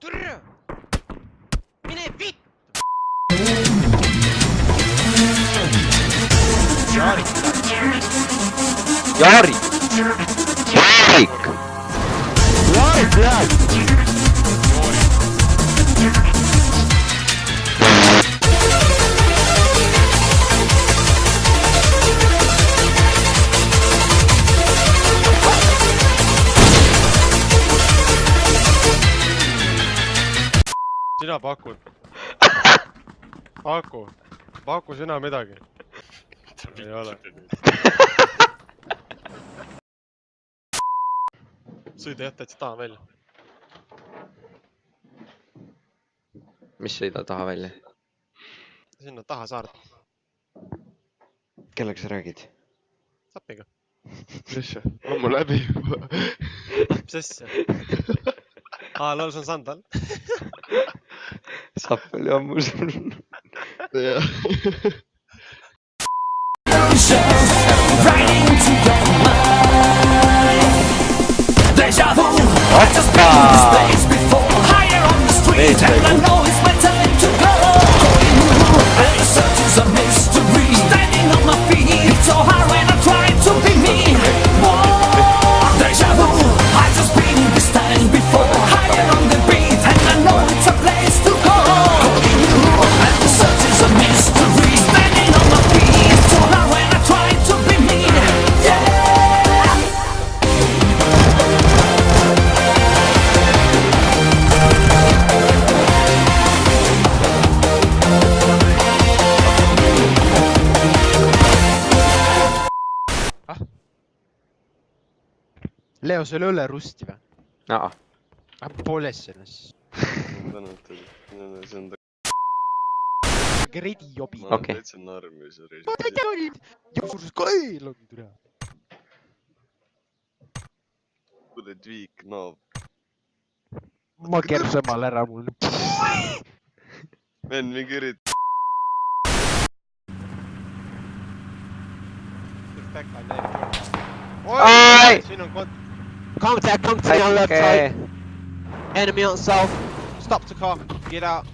Türa! Mine vittu! Jaarik! Jaarik! Jaarik! Jaarik, tead! Sina pakud. Paku sina midagi. Ei ole. Sõida jah täitsa taha välja. Mis sõida taha välja? Sinna taha saart. Kellega sa räägid? Sapiga. Mis asja? On mu läbi juba? Mis asja? Lol, see on sandal. Sapp oli ammu sul. Jah. Leo, see oli üle rusti või? Aa. Pole selles. See on Gredi jobi. ma olen Okei. täitsa narmis ja reis. Ma täitsa olin. Jõusus kael on türa. Kuule tviik naab. Ma kersu emal ära mul. Venn, mingi ürit. Ai! Siin on contact on left side. Enemy on south. Stop the car. Get out.